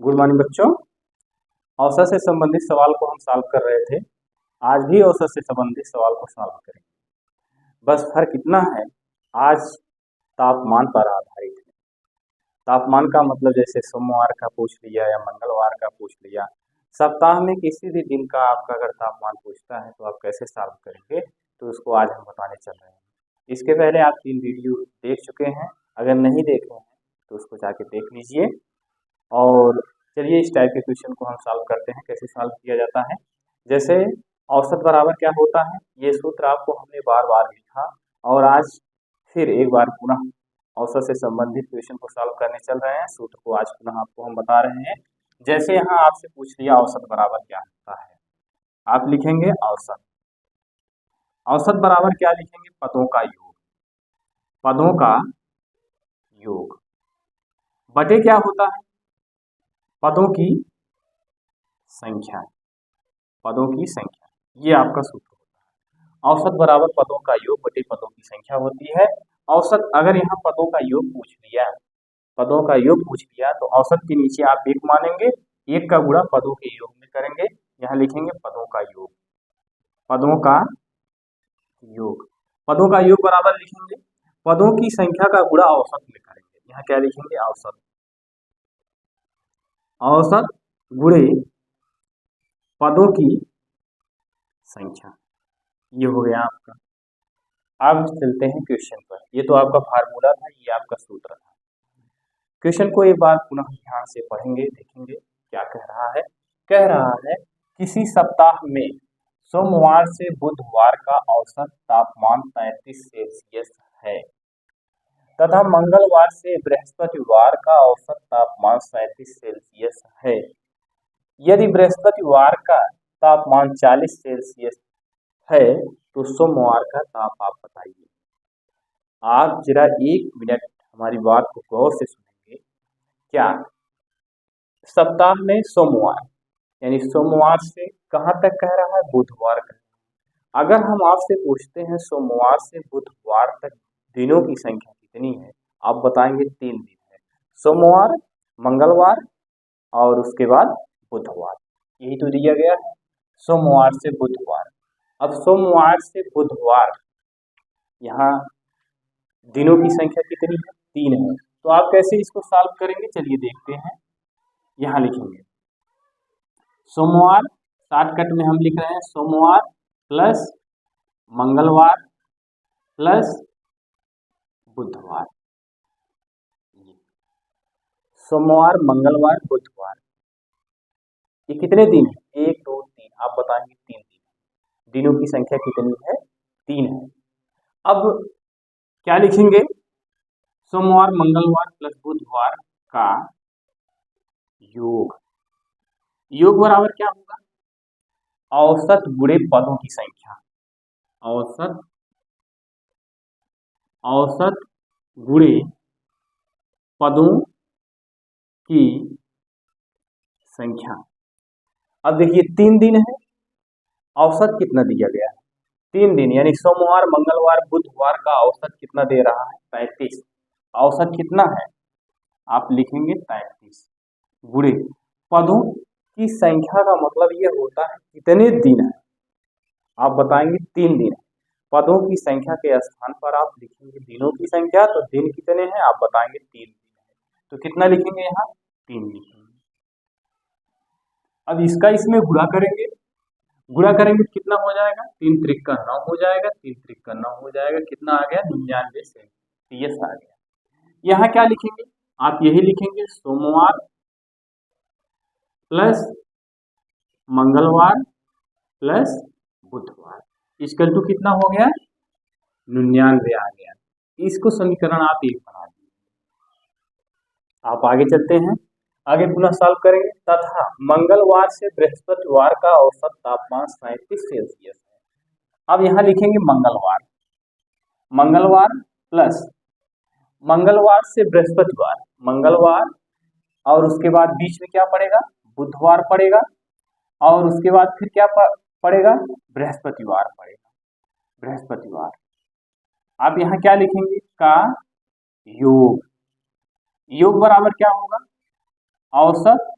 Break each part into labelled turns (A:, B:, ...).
A: Good morning बच्चों। औसत से संबंधित सवाल को हम सॉल्व कर रहे थे। आज भी औसत से संबंधित सवाल को सॉल्व करेंगे। बस फर्क इतना है, आज तापमान पर आधारित है। तापमान का मतलब जैसे सोमवार का पूछ लिया या मंगलवार का पूछ लिया, सप्ताह में किसी भी दिन का आपका अगर तापमान पूछता है तो आप कैसे सॉल्व करेंगे, तो उसको आज हम बताने चल रहे हैं। इसके पहले आप 3 वीडियो देख चुके हैं, अगर नहीं देखे हैं तो उसको जाके देख लीजिए। और चलिए इस टाइप के क्वेश्चन को हम सॉल्व करते हैं। कैसे सॉल्व किया जाता है, जैसे औसत बराबर क्या होता है, ये सूत्र आपको हमने बार बार लिखा और आज फिर एक बार पुनः औसत से संबंधित क्वेश्चन को सॉल्व करने चल रहे हैं। सूत्र को आज पुनः आपको हम बता रहे हैं। जैसे यहाँ आपसे पूछ लिया औसत बराबर क्या होता है, आप लिखेंगे औसत। औसत बराबर क्या लिखेंगे, पदों का योग। पदों का योग बटे क्या होता है, पदों की संख्या। पदों की संख्या, ये आपका सूत्र होता है। औसत बराबर पदों का योग बटे पदों की संख्या होती है। औसत अगर यहाँ पदों का योग पूछ लिया, पदों का योग पूछ लिया तो औसत के नीचे आप 1 मानेंगे, 1 का गुणा पदों के योग में करेंगे। यहाँ लिखेंगे पदों का योग। पदों का योग, पदों का योग बराबर लिखेंगे पदों की संख्या का गुणा औसत में करेंगे। यहाँ क्या लिखेंगे, औसत। औसत गुणे पदों की संख्या, ये हो गया आपका। अब चलते हैं क्वेश्चन पर। ये तो आपका फार्मूला था, ये आपका सूत्र था। क्वेश्चन को एक बार पुनः ध्यान से पढ़ेंगे, देखेंगे क्या कह रहा है। कह रहा है किसी सप्ताह में सोमवार से बुधवार का औसत तापमान 33 सेल्सियस है तथा मंगलवार से बृहस्पतिवार का औसत तापमान 37 सेल्सियस है। यदि बृहस्पतिवार का तापमान 40 सेल्सियस है तो सोमवार का ताप आप बताइए। आप जरा 1 मिनट हमारी बात को गौर से सुनेंगे। क्या सप्ताह में सोमवार, यानी सोमवार से कहाँ तक कह रहा है, बुधवार का। अगर हम आपसे पूछते हैं सोमवार से बुधवार तक दिनों की संख्या कितनी है, आप बताएंगे 3 दिन है, सोमवार, मंगलवार और उसके बाद बुधवार। यही तो दिया गया है, सोमवार से बुधवार। अब सोमवार से बुधवार यहाँ दिनों की संख्या कितनी है, 3 है। तो आप कैसे इसको सॉल्व करेंगे, चलिए देखते हैं। यहाँ लिखेंगे सोमवार, शॉर्टकट में हम लिख रहे हैं सोमवार प्लस मंगलवार प्लस बुधवार। सोमवार, मंगलवार, बुधवार, ये कितने दिन है, 1 2 3, आप बताएंगे 3 दिन। दिनों की संख्या कितनी है, 3 है। अब क्या लिखेंगे, सोमवार, मंगलवार प्लस बुधवार का योग। योग बराबर क्या होगा, औसत गुणे पदों की संख्या। औसत, औसत गुणे पदों की संख्या। अब देखिए 3 दिन है, औसत कितना दिया गया है, 3 दिन, यानी सोमवार, मंगलवार, बुधवार का औसत कितना दे रहा है, 35। औसत कितना है, आप लिखेंगे 35 गुणे पदों की संख्या का मतलब ये होता है कितने दिन है, आप बताएंगे 3 दिन है। पदों की संख्या के स्थान पर आप लिखेंगे दिनों की संख्या, तो दिन कितने हैं आप बताएंगे 3 दिन है, तो कितना लिखेंगे यहाँ, 3 लिखेंगे। अब इसका इसमें गुणा करेंगे, गुणा करेंगे तो कितना हो जाएगा, 3 त्रिक का 9 हो जाएगा, 3 त्रिक का 9 हो जाएगा, कितना आ गया, 99 सेल्सियस आ गया। यहाँ क्या लिखेंगे, आप यही लिखेंगे सोमवार प्लस मंगलवार प्लस बुधवार इक्वल टू कितना हो गया, 99 आ गया। इसको समीकरण आप 1 बना दीजिए। आप आगे चलते हैं, आगे पुनः सॉल्व करेंगे। तथा मंगलवार से बृहस्पतिवार का औसत तापमान 37 सेल्सियस है। अब यहाँ लिखेंगे मंगलवार, मंगलवार प्लस मंगलवार से बृहस्पतिवार, मंगलवार और उसके बाद बीच में क्या पड़ेगा, बुधवार पड़ेगा, और उसके बाद फिर क्या पड़ेगा, बृहस्पतिवार पड़ेगा, बृहस्पतिवार। आप यहाँ क्या लिखेंगे, का योग। योग बराबर क्या होगा, औसत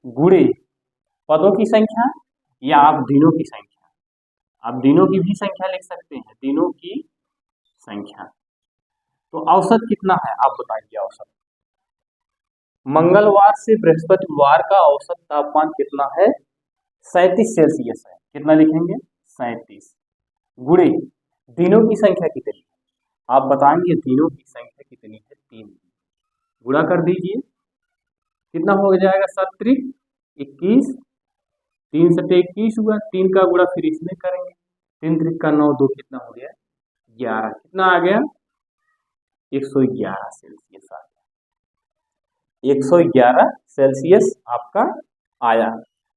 A: गुणे पदों की संख्या या आप दिनों की संख्या, आप दिनों की भी संख्या लिख सकते हैं, दिनों की संख्या। तो औसत कितना है आप बताइए। औसत मंगलवार से बृहस्पतिवार का औसत तापमान कितना है? 37 सेल्सियस है। कितना लिखेंगे? 37 गुणे दिनों की संख्या कितनी है? आप बताएंगे दिनों की संख्या कितनी है? 3 गुणा कर दीजिए, कितना हो जाएगा? 7 त्रिक 21, 3 सटे 21 हुआ, 3 का गुणा फिर इसमें करेंगे, 3 त्रिक का 9, 2 कितना हो गया? 11। कितना आ गया? 111 सेल्सियस आ गया। 111 सेल्सियस आपका आया।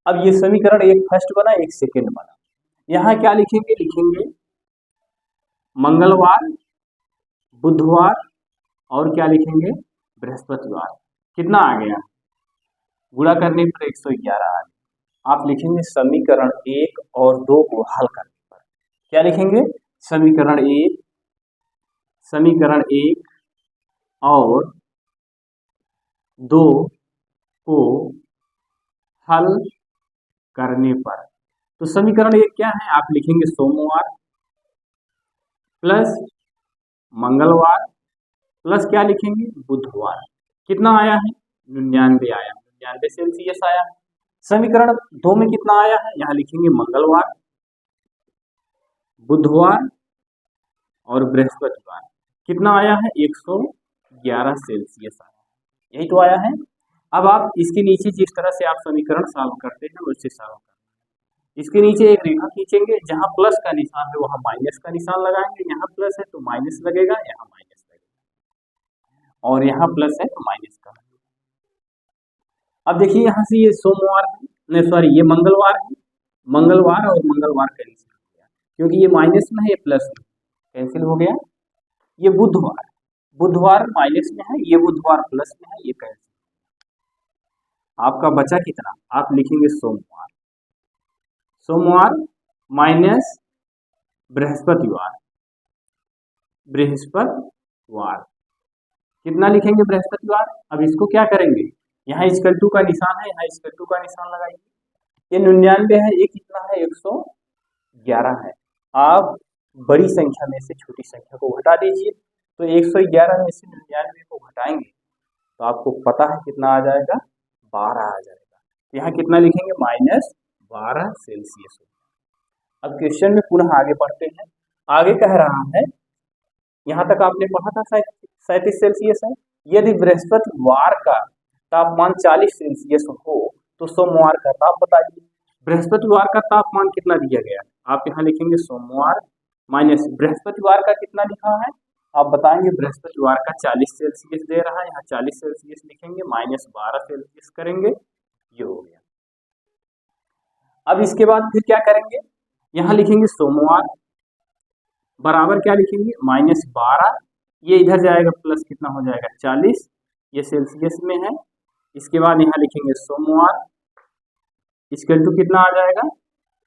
A: अब ये समीकरण एक फर्स्ट बना, एक सेकेंड बना। यहाँ क्या लिखेंगे? लिखेंगे मंगलवार, बुधवार और क्या लिखेंगे? बृहस्पतिवार। कितना आ गया? गुणा करने पर 111 आ गया। आप लिखेंगे समीकरण 1 और 2 को हल करने पर। क्या लिखेंगे? समीकरण 1 और 2 को हल करने पर। तो समीकरण 1 क्या है? आप लिखेंगे सोमवार प्लस मंगलवार प्लस क्या लिखेंगे? बुधवार। कितना आया है? 99 आया, 99 सेल्सियस आया है। समीकरण 2 में कितना आया है? यहाँ लिखेंगे मंगलवार, बुधवार और बृहस्पतिवार। कितना आया है? 111 सेल्सियस आया, यही तो आया है। अब आप इसके नीचे जिस तरह से आप समीकरण सॉल्व करते हैं वैसे सॉल्व करना। इसके नीचे एक रेखा खींचेंगे, जहां प्लस का निशान है वहां माइनस का निशान लगाएंगे। यहाँ प्लस है तो माइनस लगेगा, यहाँ माइनस लगेगा, और यहाँ प्लस है तो माइनस का। अब देखिए यहाँ से ये सोमवार है, सॉरी ये मंगलवार है, मंगलवार और मंगलवार कैंसिल हो गया, क्योंकि ये माइनस में है, ये प्लस में कैंसिल हो गया। ये बुधवार, बुधवार माइनस में है, ये बुधवार प्लस में है, ये कैंसिल। आपका बचा कितना? आप लिखेंगे सोमवार, सोमवार माइनस बृहस्पतिवार, बृहस्पतिवार। कितना लिखेंगे? बृहस्पतिवार। अब इसको क्या करेंगे? यहाँ इक्वल टू का निशान है, यहाँ इक्वल टू का निशान लगाइए। ये 99 है, ये कितना है? 111 है। आप बड़ी संख्या में से छोटी संख्या को घटा दीजिए। तो 111 में से 99 को घटाएंगे तो आपको पता है कितना आ जाएगा? 12 आ जाएगा। तो यहाँ कितना लिखेंगे? -12 सेल्सियस। अब क्वेश्चन में पुनः आगे बढ़ते हैं। आगे कह रहा है, यहाँ तक आपने पढ़ा था 37 सेल्सियस है। यदि बृहस्पतिवार का तापमान 40 सेल्सियस हो तो सोमवार का ताप बताइए। बृहस्पतिवार का तापमान कितना दिया गया है? आप यहाँ लिखेंगे सोमवार माइनस बृहस्पतिवार का कितना लिखा है? आप बताएंगे बृहस्पतिवार का 40 सेल्सियस दे रहा है, यहाँ 40 सेल्सियस लिखेंगे, -12 सेल्सियस करेंगे, ये हो गया। अब इसके बाद फिर क्या करेंगे? यहाँ लिखेंगे सोमवार बराबर क्या लिखेंगे? -12, ये इधर जाएगा प्लस कितना हो जाएगा? 40, ये सेल्सियस में है। इसके बाद यहाँ लिखेंगे सोमवार इक्वल टू कितना आ जाएगा?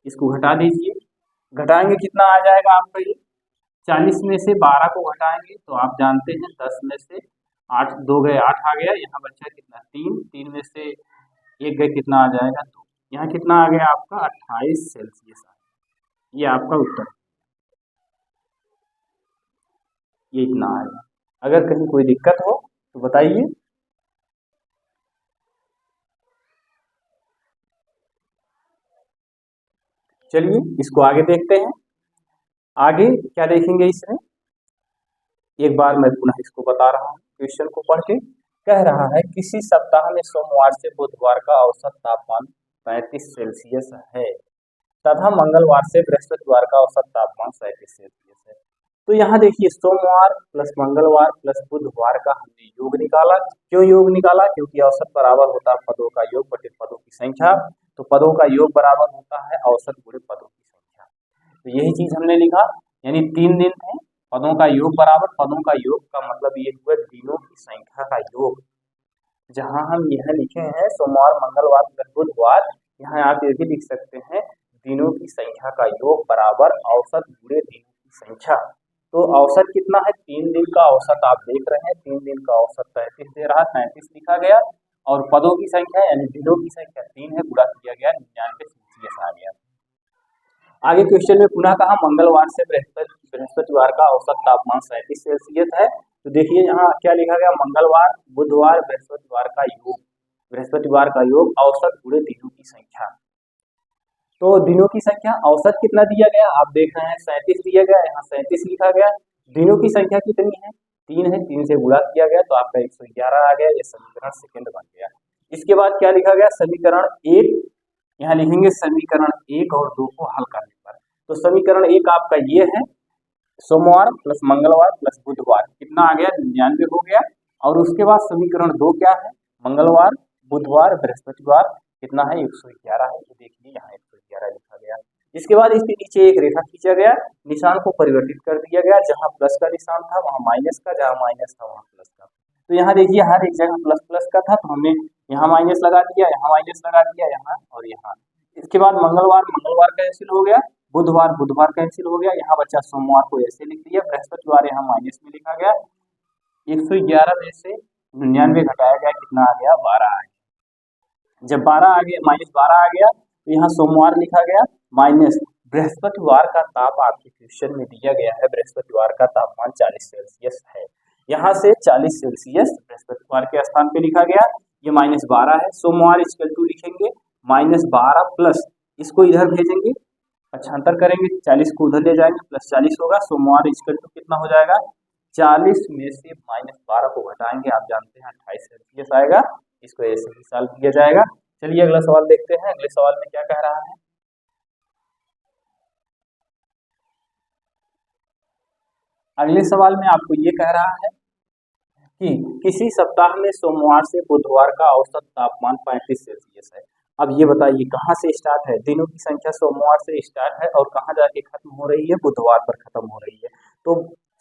A: इसको घटा दीजिए, घटाएंगे कितना आ जाएगा आपका? ये 40 में से 12 को घटाएंगे तो आप जानते हैं 10 में से 8, 2 गए 8 आ गया, यहाँ बचा कितना? 3, 3 में से 1 गए कितना आ जाएगा? 2। यहाँ कितना आ गया आपका? 28 सेल्सियस आ गया। ये आपका उत्तर, ये इतना आएगा। अगर कहीं कोई दिक्कत हो तो बताइए। चलिए इसको आगे देखते हैं। आगे क्या देखेंगे इसमें? एक बार मैं पुनः इसको बता रहा हूँ क्वेश्चन को पढ़ के। कह रहा है किसी सप्ताह में सोमवार से बुधवार का औसत तापमान 35 सेल्सियस है तथा मंगलवार से बृहस्पतिवार का औसत तापमान 37 सेल्सियस है। तो यहाँ देखिए सोमवार प्लस मंगलवार प्लस बुधवार का हमने योग निकाला। क्यों योग निकाला? क्योंकि औसत बराबर होता है पदों का योग बटे पदों की संख्या। तो पदों का योग बराबर होता है औसत गुणे पदों की संख्या। तो यही चीज हमने लिखा, यानी 3 दिन थे, पदों का योग बराबर पदों का योग का मतलब ये हुआ दिनों की संख्या का योग। जहां हम यह लिखे हैं सोमवार मंगलवार प्लस बुधवार, यहाँ आप ये भी लिख सकते हैं दिनों की संख्या का योग बराबर औसत गुणे दिनों की संख्या। तो औसत कितना है? 3 दिन का औसत आप देख रहे हैं, 3 दिन का औसत 35 दे रहा है, 35 लिखा गया। और पदों की संख्या यानी दिनों की संख्या 3 है, गुणा किया गया 99 सेल्सियस आ गया। आगे क्वेश्चन में पुनः कहा मंगलवार से बृहस्पतिवार का औसत तापमान 37 सेल्सियस है। तो देखिए यहाँ क्या लिखा गया, मंगलवार बुधवार बृहस्पतिवार का योग औसत गुणे दिनों की संख्या। तो दिनों की संख्या औसत कितना दिया गया, आप देख रहे हैं 37 दिया गया, यहाँ 37 लिखा गया। दिनों की संख्या कितनी है, 3 है, 3 से गुणा किया गया तो आपका 111 आ गया। ये समीकरण सेकंड बन गया। इसके बाद क्या लिखा गया, समीकरण 1, यहाँ लिखेंगे समीकरण 1 और 2 को हल करने पर। तो समीकरण 1 आपका ये है, सोमवार प्लस मंगलवार प्लस बुधवार कितना आ गया, 99 हो गया। और उसके बाद समीकरण 2 क्या है, मंगलवार बुधवार बृहस्पतिवार कितना है, 111 है। तो देखिए यहाँ 111 लिखा गया। इसके बाद इसके नीचे एक रेखा खींचा गया, निशान को परिवर्तित कर दिया गया, जहां प्लस का निशान था वहां माइनस का, जहां माइनस था वहां प्लस का। तो यहाँ देखिए हर एक जगह प्लस प्लस का था, तो हमने यहाँ माइनस लगा दिया, यहाँ माइनस लगा दिया, यहाँ और यहाँ। इसके बाद मंगलवार कैंसिल हो गया, बुधवार कैंसिल हो गया, यहाँ बच्चा सोमवार को ऐसे लिख दिया, बृहस्पतिवार यहाँ माइनस में लिखा गया। 111 में से 99 घटाया गया, कितना आ गया, 12 आ गया। जब 12 आ गया, -12 आ गया, तो यहाँ सोमवार लिखा गया माइनस बृहस्पतिवार का ताप आपके क्वेश्चन में दिया गया है, बृहस्पतिवार का तापमान 40 सेल्सियस है। यहाँ से 40 सेल्सियस बृहस्पतिवार के स्थान पे लिखा गया, ये -12 है। सोमवार इक्वल टू लिखेंगे -12 प्लस इसको इधर भेजेंगे, पक्षांतर करेंगे, 40 को उधर ले जाएंगे, प्लस 40 होगा। सोमवार इक्वल टू कितना हो जाएगा, 40 में से -12 को घटाएंगे, आप जानते हैं 28 सेल्सियस आएगा। इसको ऐसे ही सॉल्व किया जाएगा। चलिए अगला सवाल देखते हैं, अगले सवाल में क्या कह रहा है। अगले सवाल में आपको ये कह रहा है कि किसी सप्ताह में सोमवार से बुधवार का औसत तापमान 35 सेल्सियस है। अब ये बताइए कहाँ से स्टार्ट है, दिनों की संख्या सोमवार से स्टार्ट है और कहाँ जाके खत्म हो रही है, बुधवार पर खत्म हो रही है। तो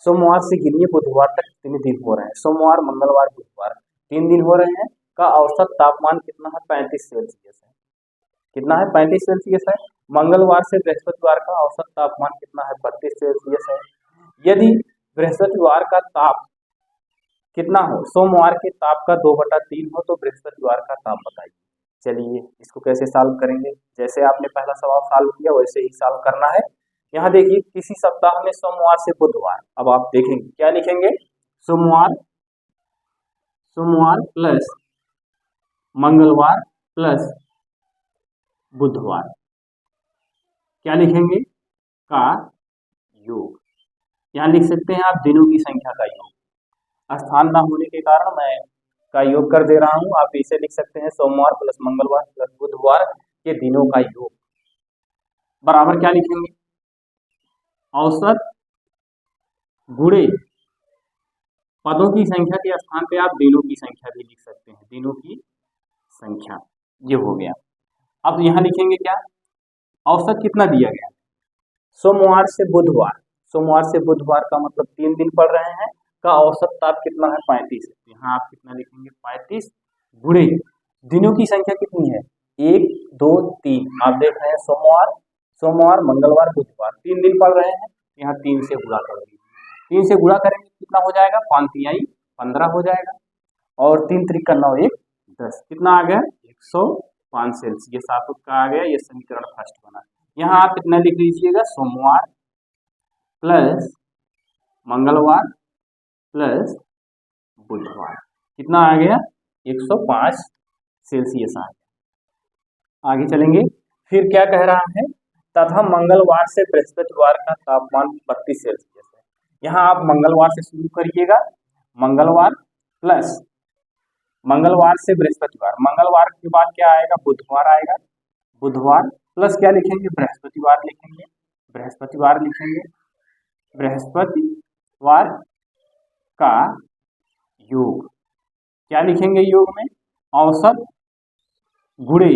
A: सोमवार से गिनिए बुधवार तक कितने दिन हो रहे हैं, सोमवार मंगलवार बुधवार 3 दिन हो रहे हैं, का औसत तापमान कितना है, 35 सेल्सियस है। कितना है, 35 सेल्सियस है। मंगलवार से बृहस्पतिवार का औसत तापमान कितना है, 32 सेल्सियस है। यदि बृहस्पतिवार का ताप कितना हो, सोमवार के ताप का 2/3 हो, तो बृहस्पतिवार का ताप बताइए। चलिए इसको कैसे सॉल्व करेंगे, जैसे आपने पहला सवाल सॉल्व किया वैसे ही सॉल्व करना है। यहाँ देखिए किसी सप्ताह में सोमवार से बुधवार, अब आप देखेंगे क्या लिखेंगे, सोमवार प्लस मंगलवार प्लस बुधवार, क्या लिखेंगे, का योग। यहाँ लिख सकते हैं आप दिनों की संख्या का योग, स्थान ना होने के कारण मैं का योग कर दे रहा हूं, आप इसे लिख सकते हैं सोमवार प्लस मंगलवार प्लस बुधवार के दिनों का योग बराबर क्या लिखेंगे, औसत गुणे पदों की संख्या के स्थान पे आप दिनों की संख्या भी लिख सकते हैं, दिनों की संख्या, ये हो गया। अब यहाँ लिखेंगे क्या, औसत कितना दिया गया, सोमवार से बुधवार का मतलब 3 दिन पड़ रहे हैं, का औसत ताप कितना है, 35 है। यहाँ आप कितना लिखेंगे, 35 गुणे दिनों की संख्या कितनी है, 1 2 3, आप देख रहे हैं सोमवार मंगलवार बुधवार 3 दिन पड़ रहे हैं, यहाँ 3 से गुणा कर दीजिए, 3 से गुणा करेंगे कितना हो जाएगा, 5 तिहाई 15 हो जाएगा, और 3 त्रिक 9 1 10, कितना आ गया, 105 सेल्सियस आपका आ गया। ये समीकरण फर्स्ट बना। यहाँ आप कितना लिख लीजिएगा, सोमवार प्लस मंगलवार प्लस बुधवार, कितना आ गया, 105 सेल्सियस आ गया। आगे चलेंगे, फिर क्या कह रहा है, तथा मंगलवार से बृहस्पतिवार का तापमान 32 सेल्सियस है। यहाँ आप मंगलवार से शुरू करिएगा, मंगलवार से बृहस्पतिवार, मंगलवार के बाद क्या आएगा, बुधवार आएगा, बुधवार प्लस क्या लिखेंगे, बृहस्पतिवार लिखेंगे, बृहस्पतिवार का योग, क्या लिखेंगे योग में, औसत गुणे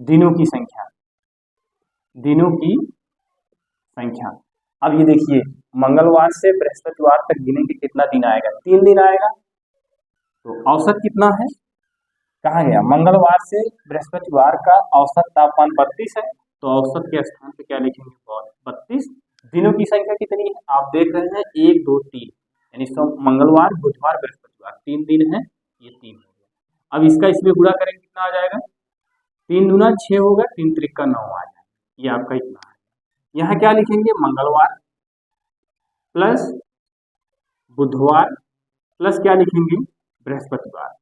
A: दिनों की संख्या। अब ये देखिए मंगलवार से बृहस्पतिवार तक गिनेंगे कितना दिन आएगा, 3 दिन आएगा, तो औसत कितना है, कहाँ गया, मंगलवार से बृहस्पतिवार का औसत तापमान 32 है, तो औसत के स्थान पे क्या लिखेंगे, 32। दिनों की संख्या कितनी है, आप देख रहे हैं 1 2 3, यानी मंगलवार बुधवार बृहस्पतिवार 3 दिन है, ये 3 हो गया। अब इसका इसमें गुणा करेंगे कितना आ जाएगा, 3 दूना 6 होगा, 3 त्रिका 9 आ जाएगा, ये आपका इतना है। यहाँ क्या लिखेंगे, मंगलवार प्लस बुधवार प्लस क्या लिखेंगे, बृहस्पतिवार।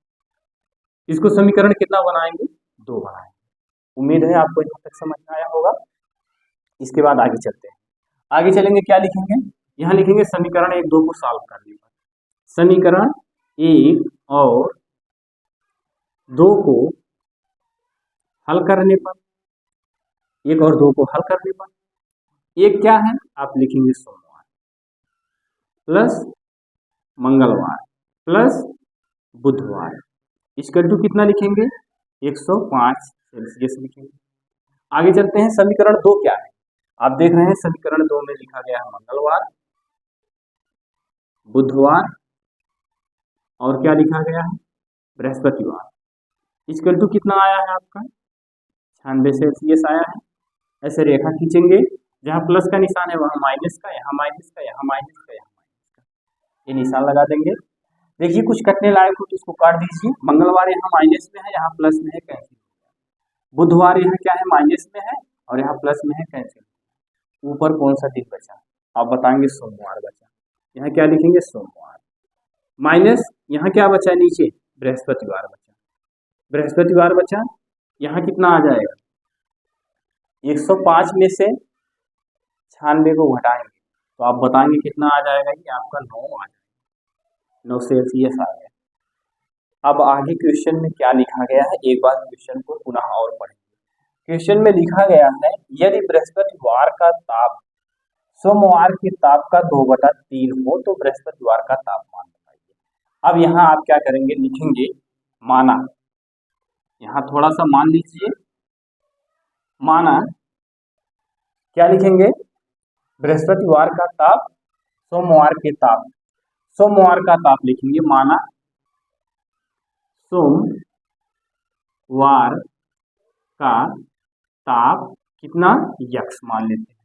A: इसको समीकरण कितना बनाएंगे, 2 बनाएंगे। उम्मीद है आपको यहाँ तक समझ में आया होगा। इसके बाद आगे चलते हैं, आगे चलेंगे क्या लिखेंगे, यहाँ लिखेंगे समीकरण 1 2 को सॉल्व करने पर, समीकरण 1 और 2 को हल करने पर, 1 और 2 को हल करने पर, एक क्या है आप लिखेंगे सोमवार प्लस मंगलवार प्लस बुधवार, इक्वल टू कितना लिखेंगे, 105 सेल्सियस लिखेंगे। आगे चलते हैं, समीकरण 2 क्या है, आप देख रहे हैं समीकरण 2 में लिखा गया है मंगलवार बुधवार और क्या लिखा गया है, बृहस्पतिवार, इक्वल टू कितना आया है आपका, 96 सेल्सियस आया है। ऐसे रेखा खींचेंगे, जहाँ प्लस का निशान है वहाँ माइनस का, यहाँ माइनस का, यहाँ माइनस का, यहाँ माइनस का, ये निशान लगा देंगे। देखिए कुछ कटने लायक हो तो इसको काट दीजिए। मंगलवार यहाँ माइनस में है, यहाँ प्लस में है, कैंसिल। बुधवार यहाँ क्या है, माइनस में है और यहाँ प्लस में है, कैंसिल। ऊपर कौन सा दिन बचा, आप बताएंगे सोमवार बचा, यहाँ क्या लिखेंगे सोमवार, माइनस यहाँ क्या बचा नीचे, बृहस्पतिवार बचा, बृहस्पतिवार बचा, यहाँ कितना आ जाएगा, 105 में से 96 को घटाएंगे तो आप बताएंगे कितना आ जाएगा, ये आपका 9 आ जाएगा, 9 सेल्सियस आ गया। अब आगे क्वेश्चन में क्या लिखा गया है, एक बार क्वेश्चन को पुनः और पढ़ेंगे। क्वेश्चन में लिखा गया है, यदि बृहस्पतिवार का ताप सोमवार के ताप का 2/3 हो तो बृहस्पतिवार का तापमान बताइए। अब यहाँ आप क्या करेंगे, लिखेंगे माना, यहाँ थोड़ा सा मान लीजिए, माना क्या लिखेंगे, बृहस्पतिवार का ताप सोमवार के ताप, सोमवार का ताप लिखेंगे, माना सोमवार का ताप कितना, यक्स मान लेते हैं,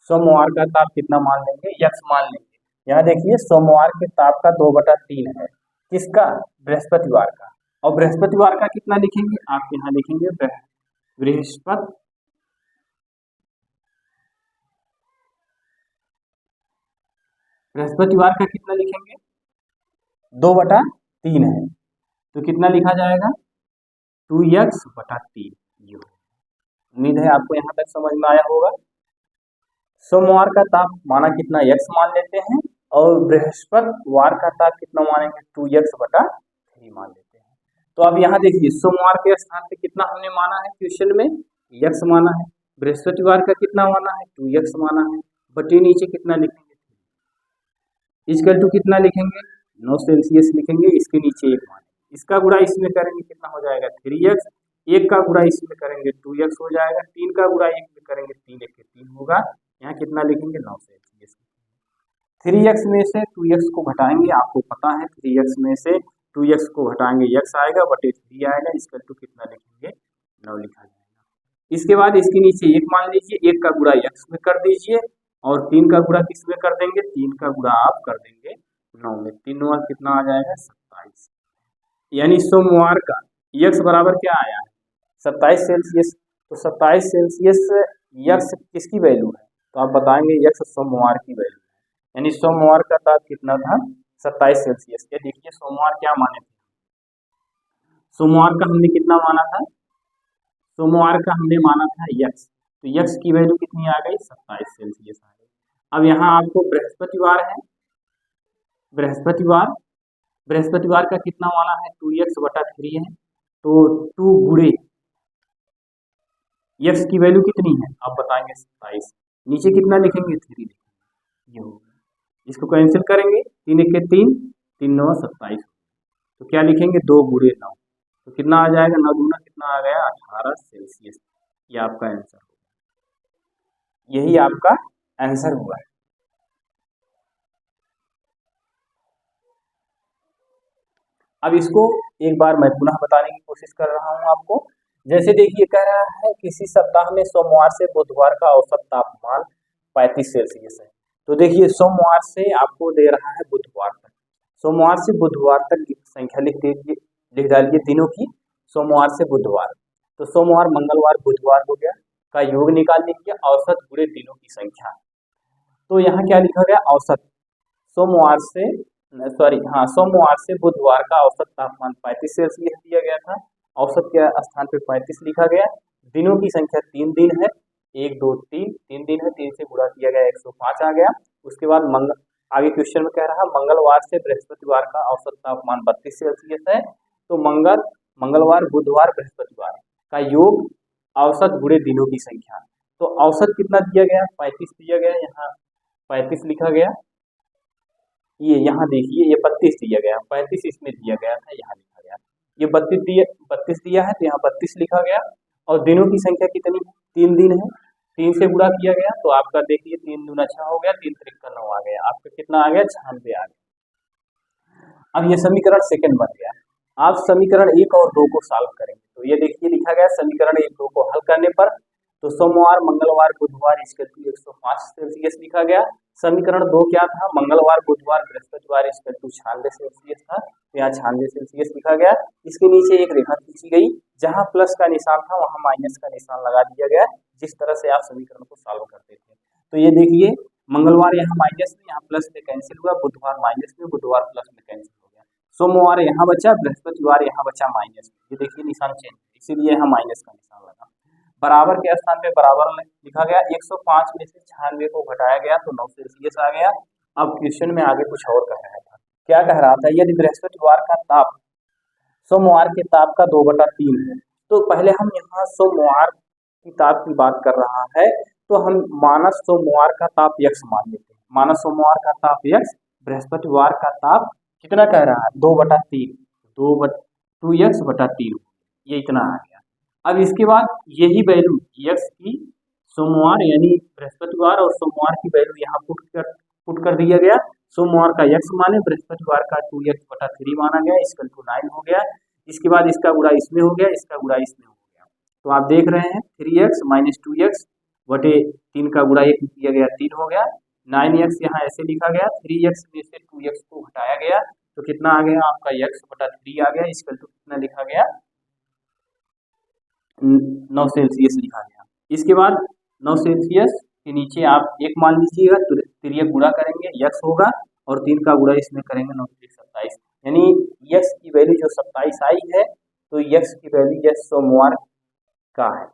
A: सोमवार का ताप कितना मान लेंगे, यक्स मान लेंगे। यहाँ देखिए सोमवार के ताप का 2/3 है, किसका, बृहस्पतिवार का, और बृहस्पतिवार का कितना लिखेंगे, आप यहाँ लिखेंगे बृहस्पतिवार का कितना लिखेंगे, 2/3 है, तो कितना लिखा जाएगा, 2x/3। उम्मीद है आपको यहाँ तक समझ में आया होगा। सोमवार का ताप माना कितना, x मान लेते हैं, और बृहस्पतिवार का ताप कितना मानेंगे, 2x/3 मान लेते हैं। तो अब यहाँ देखिए सोमवार के स्थान पे कितना हमने माना है, क्वेश्चन में x माना है, बृहस्पतिवार का कितना माना है, 2x माना है, बटे नीचे कितना लिखेंगे, इक्वल टू कितना लिखेंगे, 9 सेल्सियस लिखेंगे, इसके नीचे 1 मानेंगे, इसका गुणा इसमें करेंगे कितना हो जाएगा, 3x, 1 का गुणा इसमें करेंगे 2x हो जाएगा, 3 का गुणा 1 में करेंगे 3 1 3 होगा, यहाँ कितना लिखेंगे, 9 सेल्सियस। 3x में से 2x को घटाएंगे, आपको पता है 3x में से 2x को घटाएंगे x आएगा, बटे 3 आएगा, इक्वल टू कितना लिखेंगे, 9 लिखा जाएगा। इसके बाद इसके नीचे 1 मान लीजिए, 1 का गुणा x में कर दीजिए, और 3 का गुणा किस में कर देंगे, 3 का गुणा आप कर देंगे 9 में, 3 9 कितना आ जाएगा, 27। यानी सोमवार का यक्स बराबर क्या आया है, 27 सेल्सियस। तो 27 सेल्सियस यक्स किसकी वैल्यू है, तो आप बताएंगे यक्स सोमवार की वैल्यू है, यानी सोमवार का ताप कितना था, 27 सेल्सियस। ये देखिए सोमवार क्या माने थे, सोमवार का हमने कितना माना था, सोमवार का हमने माना था यक्स, तो यक्स की वैल्यू कितनी आ गई, 27 सेल्सियस आ गई। अब यहाँ आपको बृहस्पतिवार है, बृहस्पतिवार का कितना माना है, 2x/3 है, तो 2 गुणे x की वैल्यू कितनी है, आप बताएंगे 27, नीचे कितना लिखेंगे, 3 लिखेंगे, ये होगा, इसको कैंसिल करेंगे, 3 1 3 3 9 27, तो क्या लिखेंगे, 2 गुणे 9, तो कितना आ जाएगा, 9 दूना कितना आ गया, 18 सेल्सियस। ये आपका आंसर होगा, यही आपका आंसर हुआ है। अब इसको एक बार मैं पुनः बताने की कोशिश कर रहा हूं आपको। जैसे देखिए कह रहा है किसी सप्ताह में सोमवार से बुधवार का औसत तापमान 35 सेल्सियस है। तो देखिए सोमवार से आपको दे रहा है बुधवार तक, सोमवार से बुधवार तक की संख्या लिख दीजिए। लिख डालिए दिनों की, सोमवार से बुधवार। तो सोमवार, मंगलवार, बुधवार हो गया, का योग निकाल लीजिए, औसत बुरे दिनों की संख्या। तो यहाँ क्या लिखा गया, औसत सोमवार से, सॉरी हाँ, सोमवार से बुधवार का औसत तापमान 35 सेल्सियस दिया गया था। औसत के स्थान पे 35 लिखा गया। दिनों की संख्या 3 दिन है, 1 2 3, 3 दिन है, 3 से गुणा किया गया 105 आ गया। उसके बाद आगे क्वेश्चन में कह रहा है मंगलवार से बृहस्पतिवार का औसत तापमान 32 सेल्सियस है। तो मंगलवार, बुधवार, बृहस्पतिवार का योग औसत बुरे दिनों की संख्या। तो औसत कितना दिया गया, 35 दिया गया, यहाँ 35 लिखा गया। ये यहाँ देखिए, ये 32 दिया गया, 35 इसमें दिया गया था, यहाँ लिखा गया। ये 32 दिया है, तो यहाँ 32 लिखा गया। और दिनों की संख्या कितनी है, 3 दिन है, 3 से गुणा किया गया, तो आपका देखिए 3 दूना 6 हो गया, 3 त्रिक 9 आ गया, आपका कितना आ गया, 96 आ गया। अब ये समीकरण सेकंड बन गया। आप समीकरण 1 और 2 को सॉल्व करेंगे, तो ये देखिए लिखा गया समीकरण 1 2 को हल करने पर, तो सोमवार, मंगलवार, बुधवार इक्वल टू 105 सेल्सियस लिखा गया। समीकरण 2 क्या था, मंगलवार, बुधवार, बृहस्पतिवार इक्वल टू 96 सेल्सियस था, तो यहाँ 96 सेल्सियस लिखा गया। इसके नीचे एक रेखा खींची गई, जहां प्लस का निशान था वहां माइनस का निशान लगा दिया गया, जिस तरह से आप समीकरण को सॉल्व करते थे। तो ये देखिए मंगलवार यहाँ माइनस में, यहाँ प्लस में कैंसिल हुआ, बुधवार माइनस में, बुधवार प्लस में कैंसिल हो गया, सोमवार यहाँ बचा, बृहस्पतिवार यहाँ बचा माइनस में। ये देखिए निशान चेंज, इसीलिए यहाँ माइनस का निशान लगा। बराबर के स्थान पे बराबर लिखा गया, 105 में से 96 को घटाया गया तो 9 सेल्सियस आ गया। अब क्वेश्चन में आगे कुछ और कह रहा था, क्या कह रहा था, यदि बृहस्पतिवार का ताप सोमवार के ताप का 2/3 है, तो पहले हम यहाँ सोमवार की ताप की बात कर रहा है, तो हम मानस सोमवार का ताप यक्स मान लेते हैं। मानस सोमवार का ताप यक्स, बृहस्पतिवार का ताप कितना कह रहा है, 2/3, 2x/3, ये इतना आ गया। अब इसके बाद यही वैल्यू यक्स की सोमवार यानी बृहस्पतिवार और सोमवार की वैल्यू यहाँ पुट कर दिया गया। सोमवार का यक्स माने, बृहस्पतिवार का 2x/3 माना गया, इसका 9 हो गया। इसके बाद इसका गुणा इसमें हो गया, इसका गुणा इसमें हो गया। तो आप देख रहे हैं 3x - 2x/3 का गुणा 1 किया गया, 3 हो गया। 9x यहाँ ऐसे लिखा गया, 3x में से 2x को घटाया गया, तो कितना आ गया आपका x/3 आ गया, इसका तो कितना लिखा गया, 9 सेल्सियस लिखा गया। इसके बाद 9 सेल्सियस के नीचे आप 1 मान लीजिएगा, तो 3 गुणा करेंगे यक्स होगा, और 3 का गुणा इसमें करेंगे, 9 3 27, यानी यक्स की वैल्यू जो 27 आई है, तो यक्स की वैल्यू यह सोमवार का है,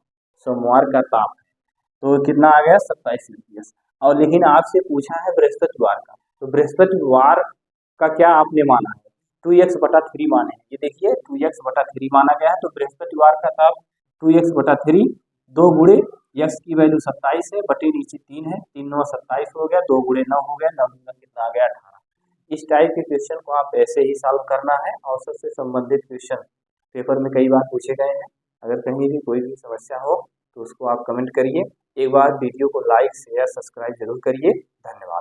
A: सोमवार का ताप है, तो कितना आ गया 27 सेल्सियस। और लेकिन आपसे पूछा है बृहस्पतिवार का, तो बृहस्पतिवार का क्या आपने माना है, 2x/3 माने हैं। ये देखिए 2x/3 माना गया है, तो बृहस्पतिवार का ताप 2x/3, 2 गुणे यक्स की वैल्यू 27 है, बटे नीचे 3 है, 3 9 27 हो गया, 2 गुणे 9 हो गया, 9 दूना कितना आ गया 18। इस टाइप के क्वेश्चन को आप ऐसे ही सॉल्व करना है। औसत से संबंधित क्वेश्चन पेपर में कई बार पूछे गए हैं। अगर कहीं भी कोई भी समस्या हो तो उसको आप कमेंट करिए। एक बार वीडियो को लाइक शेयर सब्सक्राइब जरूर करिए। धन्यवाद।